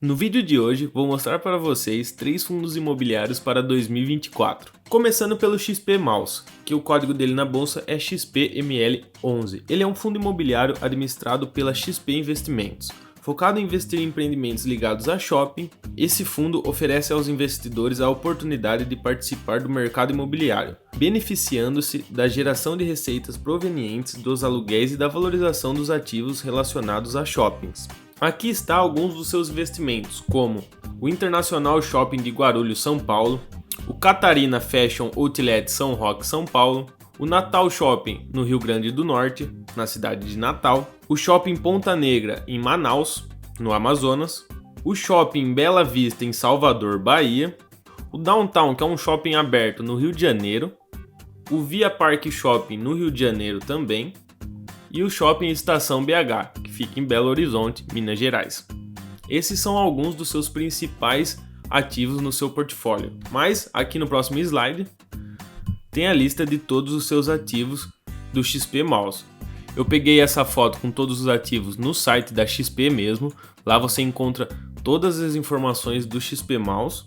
No vídeo de hoje vou mostrar para vocês 3 fundos imobiliários para 2024. Começando pelo XP Maus, que o código dele na bolsa é XPML11. Ele é um fundo imobiliário administrado pela XP Investimentos. Focado em investir em empreendimentos ligados a shopping, esse fundo oferece aos investidores a oportunidade de participar do mercado imobiliário, beneficiando-se da geração de receitas provenientes dos aluguéis e da valorização dos ativos relacionados a shoppings. Aqui está alguns dos seus investimentos, como o Internacional Shopping de Guarulhos, São Paulo, o Catarina Fashion Outlet São Roque, São Paulo, o Natal Shopping no Rio Grande do Norte, na cidade de Natal, o Shopping Ponta Negra em Manaus, no Amazonas, o Shopping Bela Vista em Salvador, Bahia, o Downtown, que é um shopping aberto no Rio de Janeiro, o Via Park Shopping no Rio de Janeiro também, e o Shopping Estação BH, que fica em Belo Horizonte, Minas Gerais. Esses são alguns dos seus principais ativos no seu portfólio, mas aqui no próximo slide tem a lista de todos os seus ativos do XP Maus. Eu peguei essa foto com todos os ativos no site da XP mesmo, lá você encontra todas as informações do XP Maus,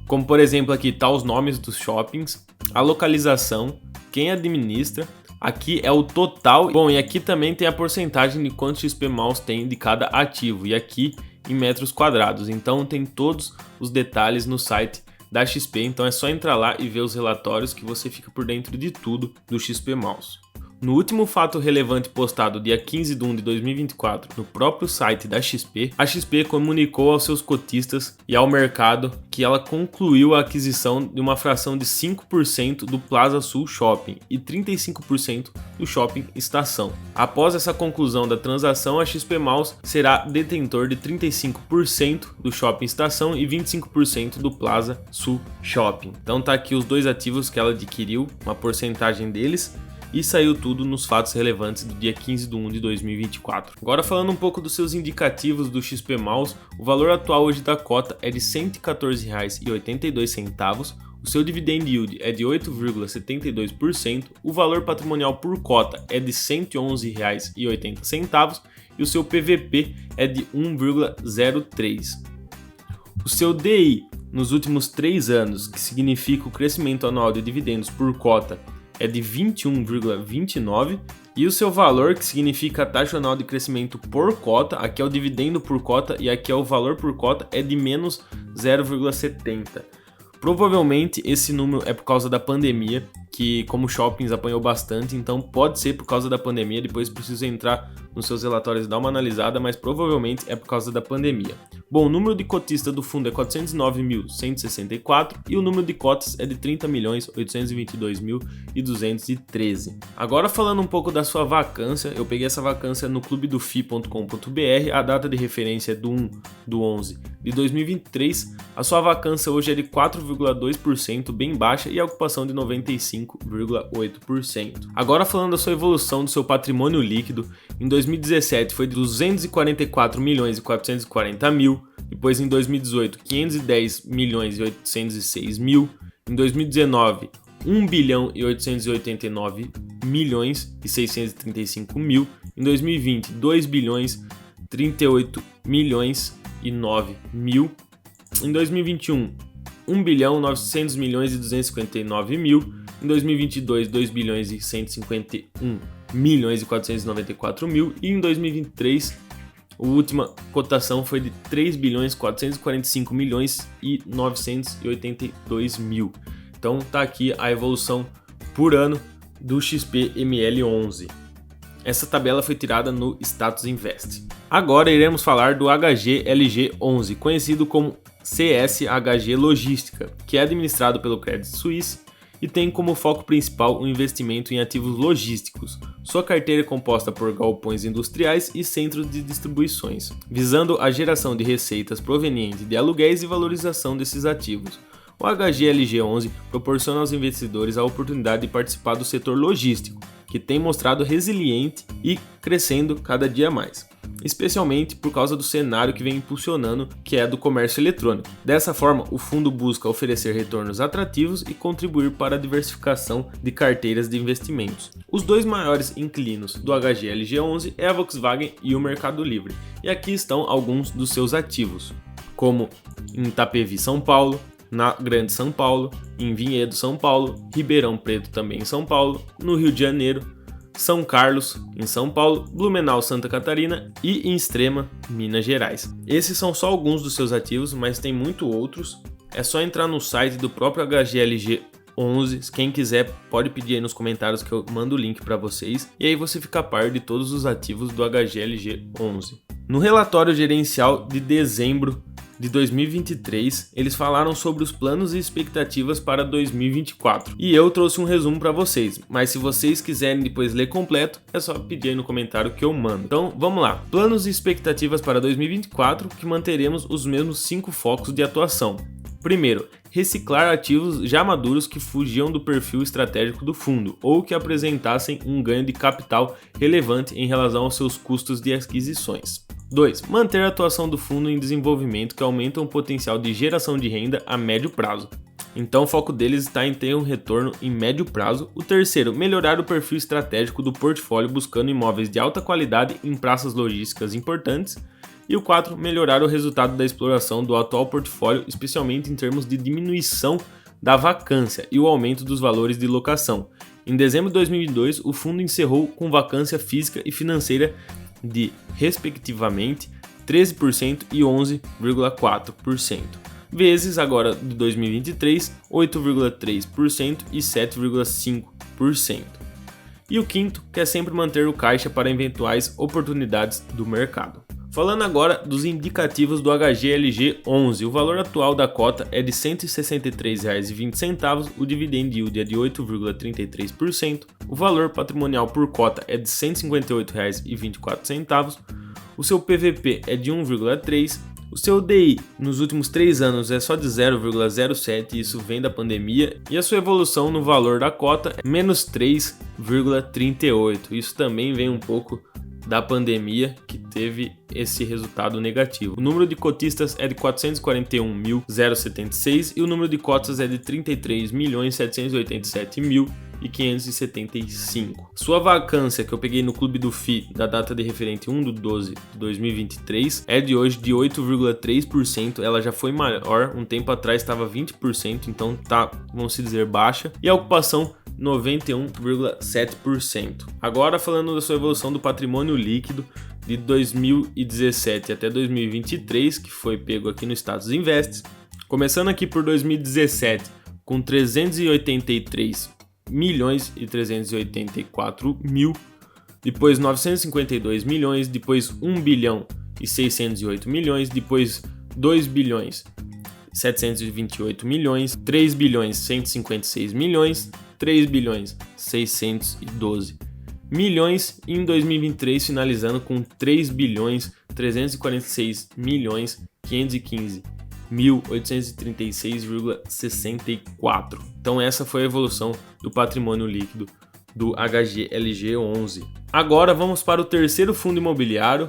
como por exemplo aqui tá os nomes dos shoppings, a localização, quem administra. Aqui é o total, bom, e aqui também tem a porcentagem de quanto XP Maus tem de cada ativo, e aqui em metros quadrados, então tem todos os detalhes no site da XP, então é só entrar lá e ver os relatórios que você fica por dentro de tudo do XP Maus. No último fato relevante postado dia 15 de 1 de 2024 no próprio site da XP, a XP comunicou aos seus cotistas e ao mercado que ela concluiu a aquisição de uma fração de 5% do Plaza Sul Shopping e 35% do Shopping Estação. Após essa conclusão da transação, a XP Maus será detentor de 35% do Shopping Estação e 25% do Plaza Sul Shopping. Então tá aqui os dois ativos que ela adquiriu, uma porcentagem deles, e saiu tudo nos fatos relevantes do dia 15 de 1 de 2024. Agora falando um pouco dos seus indicativos do XP Maus, o valor atual hoje da cota é de R$ 114,82, o seu dividend yield é de 8,72%, o valor patrimonial por cota é de R$ 111,80 e o seu PVP é de 1,03. O seu DI nos últimos 3 anos, que significa o crescimento anual de dividendos por cota, é de 21,29 e o seu valor, que significa a taxa anual de crescimento por cota, aqui é o dividendo por cota e aqui é o valor por cota, é de menos 0,70. Provavelmente esse número é por causa da pandemia, que como shoppings apanhou bastante, então pode ser por causa da pandemia, depois preciso entrar nos seus relatórios e dar uma analisada, mas provavelmente é por causa da pandemia. Bom, o número de cotistas do fundo é 409.164 e o número de cotas é de 30.822.213. Agora falando um pouco da sua vacância, eu peguei essa vacância no clubedofi.com.br, a data de referência é do 1/11 de 2023, a sua vacância hoje é de 4,2%, bem baixa, e a ocupação de 95,8%. Agora falando da sua evolução do seu patrimônio líquido, em 2017 foi de 244.440.000, depois em 2018 510.806.000, em 2019 1.889.635.000, em 2020 2.038.009.000, em 2021 1.900.259.000, em 2022 2.151.494.000 e em 2023 a última cotação foi de 3.445.982.000. Então tá aqui a evolução por ano do XPML11. Essa tabela foi tirada no Status Invest. Agora iremos falar do HGLG11, conhecido como CSHG Logística, que é administrado pelo Credit Suisse e tem como foco principal o investimento em ativos logísticos. Sua carteira é composta por galpões industriais e centros de distribuições, visando a geração de receitas provenientes de aluguéis e valorização desses ativos. O HGLG11 proporciona aos investidores a oportunidade de participar do setor logístico, que tem mostrado resiliente e crescendo cada dia mais, especialmente por causa do cenário que vem impulsionando, que é do comércio eletrônico. Dessa forma, o fundo busca oferecer retornos atrativos e contribuir para a diversificação de carteiras de investimentos. Os dois maiores inquilinos do HGLG11 é a Volkswagen e o Mercado Livre, e aqui estão alguns dos seus ativos. como em Itapevi, São Paulo, na Grande São Paulo, em Vinhedo, São Paulo, Ribeirão Preto também em São Paulo, no Rio de Janeiro, São Carlos, em São Paulo, Blumenau, Santa Catarina e em Extrema, Minas Gerais. Esses são só alguns dos seus ativos, mas tem muito outros. É só entrar no site do próprio HGLG11, quem quiser pode pedir aí nos comentários que eu mando o link para vocês, e aí você fica a par de todos os ativos do HGLG11. No relatório gerencial de dezembro de 2023, eles falaram sobre os planos e expectativas para 2024. E eu trouxe um resumo para vocês, mas se vocês quiserem depois ler completo, é só pedir aí no comentário que eu mando. Então, vamos lá. Planos e expectativas para 2024, que manteremos os mesmos 5 focos de atuação. Primeiro, reciclar ativos já maduros que fugiam do perfil estratégico do fundo ou que apresentassem um ganho de capital relevante em relação aos seus custos de aquisições. 2. Manter a atuação do fundo em desenvolvimento que aumentam o potencial de geração de renda a médio prazo. Então o foco deles está em ter um retorno em médio prazo. O terceiro, melhorar o perfil estratégico do portfólio buscando imóveis de alta qualidade em praças logísticas importantes. E o 4, melhorar o resultado da exploração do atual portfólio, especialmente em termos de diminuição da vacância e o aumento dos valores de locação. Em dezembro de 2022, o fundo encerrou com vacância física e financeira de, respectivamente, 13% e 11,4%, vezes agora de 2023, 8,3% e 7,5%. E o quinto, que é sempre manter o caixa para eventuais oportunidades do mercado. Falando agora dos indicativos do HGLG11, o valor atual da cota é de R$ 163,20, o dividend yield é de 8,33%, o valor patrimonial por cota é de R$ 158,24, o seu PVP é de 1,3%, o seu DI nos últimos 3 anos é só de 0,07, isso vem da pandemia, e a sua evolução no valor da cota é menos 3,38, isso também vem um pouco da pandemia que teve esse resultado negativo. O número de cotistas é de 441.076 e o número de cotas é de 33.787.575. Sua vacância, que eu peguei no Clube do FI da data de referente 1/12/2023, é de hoje de 8,3%. Ela já foi maior, um tempo atrás estava 20%, então tá, vamos dizer, baixa. E a ocupação 91,7%. Agora falando da sua evolução do patrimônio líquido de 2017 até 2023, que foi pego aqui no Status Invests. Começando aqui por 2017 com 383.384.000, depois 952 milhões, depois 1.608 bilhões, depois 2.728 bilhões, 3.156 milhões, 3.612 milhões e em 2023 finalizando com 3.346.515.836,64. Então essa foi a evolução do patrimônio líquido do HGLG11. Agora vamos para o terceiro fundo imobiliário.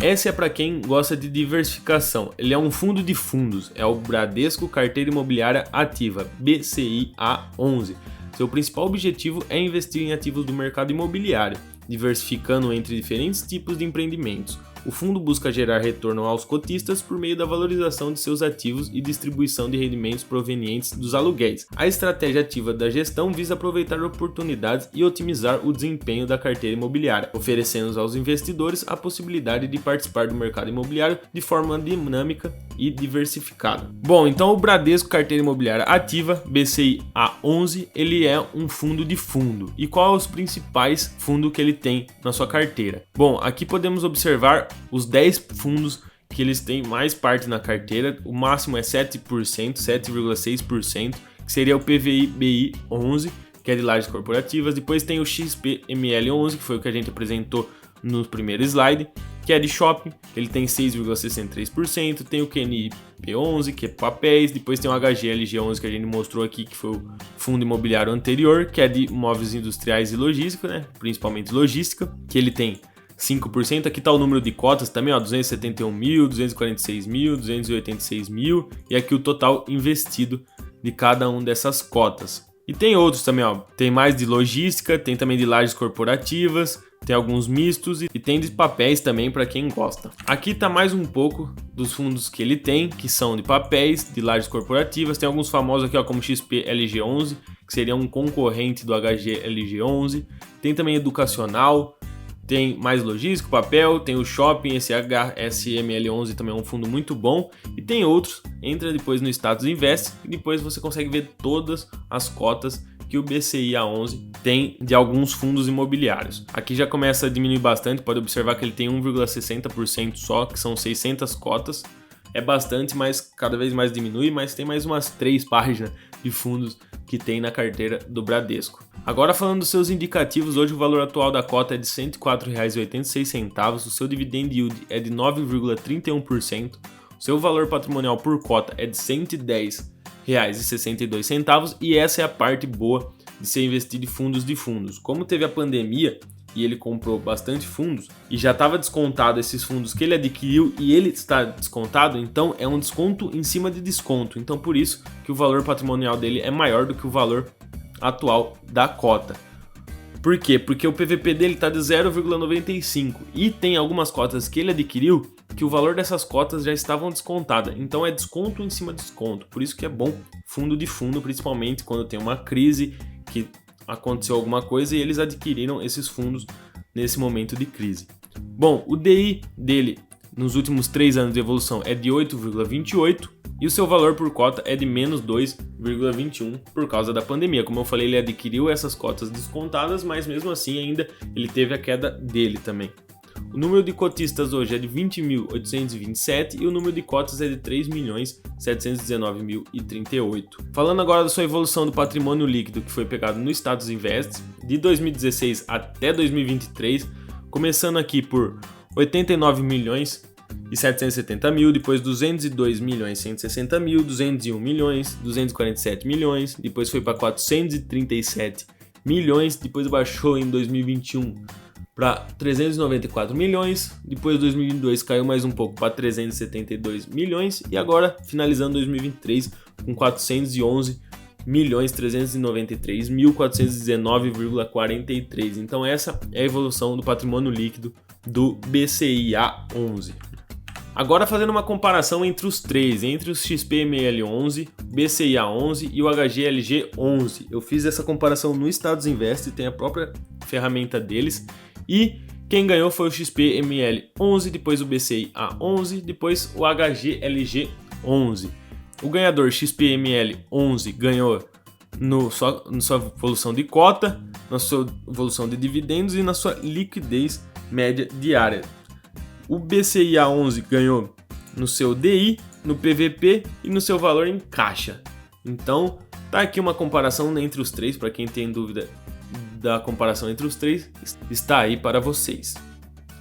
Esse é para quem gosta de diversificação. Ele é um fundo de fundos, é o Bradesco Carteira Imobiliária Ativa, BCIA11. Seu principal objetivo é investir em ativos do mercado imobiliário, diversificando entre diferentes tipos de empreendimentos. O fundo busca gerar retorno aos cotistas por meio da valorização de seus ativos e distribuição de rendimentos provenientes dos aluguéis. A estratégia ativa da gestão visa aproveitar oportunidades e otimizar o desempenho da carteira imobiliária, oferecendo aos investidores a possibilidade de participar do mercado imobiliário de forma dinâmica e diversificada. Bom, então o Bradesco Carteira Imobiliária Ativa, BCIA11, ele é um fundo de fundo. E quais os principais fundos que ele tem na sua carteira? Bom, aqui podemos observar os 10 fundos que eles têm mais parte na carteira. O máximo é 7%, 7,6%, que seria o PVI-BI 11, que é de lajes corporativas. Depois tem o XPML 11, que foi o que a gente apresentou no primeiro slide, que é de shopping, ele tem 6,63%, tem o QNIP 11, que é papéis, depois tem o HGLG 11 que a gente mostrou aqui, que foi o fundo imobiliário anterior, que é de imóveis industriais e logística, né? Principalmente logística, que ele tem 5%, aqui está o número de cotas também, ó, 271 mil, 246 mil, 286 mil, e aqui o total investido de cada uma dessas cotas. E tem outros também, ó, tem mais de logística, tem também de lajes corporativas, tem alguns mistos e tem de papéis também para quem gosta. Aqui tá mais um pouco dos fundos que ele tem, que são de papéis, de lajes corporativas. Tem alguns famosos aqui, ó, como XP LG11, que seria um concorrente do HG LG11. Tem também educacional, tem mais logístico, papel, tem o shopping, esse HSML11 também é um fundo muito bom. E tem outros, entra depois no Status Invest e depois você consegue ver todas as cotas que o BCIA11 tem de alguns fundos imobiliários. Aqui já começa a diminuir bastante, pode observar que ele tem 1,60% só, que são 600 cotas. É bastante, mas cada vez mais diminui, mas tem mais umas 3 páginas de fundos que tem na carteira do Bradesco. Agora falando dos seus indicativos, hoje o valor atual da cota é de R$ 104,86, o seu dividend yield é de 9,31%, o seu valor patrimonial por cota é de R$ 110,62 e essa é a parte boa de ser investido em fundos de fundos. Como teve a pandemia e ele comprou bastante fundos e já estava descontado esses fundos que ele adquiriu e ele está descontado, então é um desconto em cima de desconto. Então por isso que o valor patrimonial dele é maior do que o valor atual da cota. Por quê? Porque o PVP dele está de 0,95 e tem algumas cotas que ele adquiriu que o valor dessas cotas já estavam descontadas. Então é desconto em cima de desconto. Por isso que é bom fundo de fundo, principalmente quando tem uma crise, que aconteceu alguma coisa e eles adquiriram esses fundos nesse momento de crise. Bom, o DI dele nos últimos 3 anos de evolução é de 8,28 e o seu valor por cota é de menos 2,21 por causa da pandemia. Como eu falei, ele adquiriu essas cotas descontadas, mas mesmo assim ainda ele teve a queda dele também. O número de cotistas hoje é de 20.827 e o número de cotas é de 3.719.038. Falando agora da sua evolução do patrimônio líquido que foi pegado no Status Invest, de 2016 até 2023, começando aqui por 89.770.000, depois 202.160.000, 201 milhões, 247 milhões, depois foi para 437 milhões, depois baixou em 2021 para 394 milhões, depois 2022 caiu mais um pouco para 372 milhões e agora finalizando 2023 com 411.393.419,43. Então essa é a evolução do patrimônio líquido do BCIA11. Agora fazendo uma comparação entre os três, entre o XPML11, BCIA11 e o HGLG11. Eu fiz essa comparação no Status Invest, tem a própria ferramenta deles. E quem ganhou foi o XPML11, depois o BCIA11, depois o HGLG11. O ganhador XPML11 ganhou na sua evolução de cota, na sua evolução de dividendos e na sua liquidez média diária. O BCIA11 ganhou no seu DI, no PVP e no seu valor em caixa. Então, tá aqui uma comparação entre os três, para quem tem dúvida da comparação entre os três, está aí para vocês.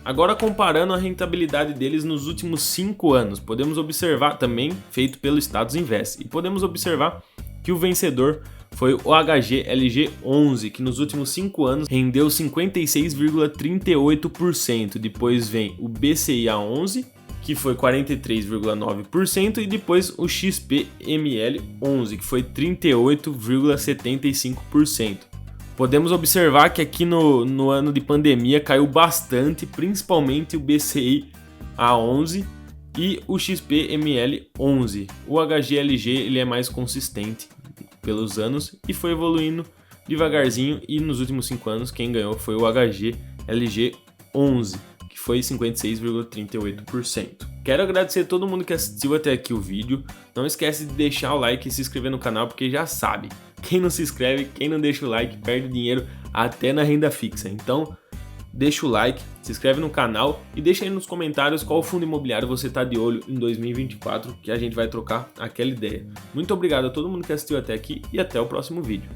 Agora comparando a rentabilidade deles nos últimos 5 anos, podemos observar também, feito pelo Status Invest, e podemos observar que o vencedor foi o HGLG11, que nos últimos 5 anos rendeu 56,38%. Depois vem o BCIA11, que foi 43,9%, e depois o XPML11, que foi 38,75%. Podemos observar que aqui no ano de pandemia caiu bastante, principalmente o BCIA11 e o XPML11. O HGLG ele é mais consistente pelos anos e foi evoluindo devagarzinho, e nos últimos 5 anos quem ganhou foi o HGLG11, que foi 56,38%. Quero agradecer a todo mundo que assistiu até aqui o vídeo. Não esquece de deixar o like e se inscrever no canal, porque já sabe, quem não se inscreve, quem não deixa o like, perde dinheiro até na renda fixa. Então, deixa o like, se inscreve no canal e deixa aí nos comentários qual fundo imobiliário você está de olho em 2024, que a gente vai trocar aquela ideia. Muito obrigado a todo mundo que assistiu até aqui e até o próximo vídeo.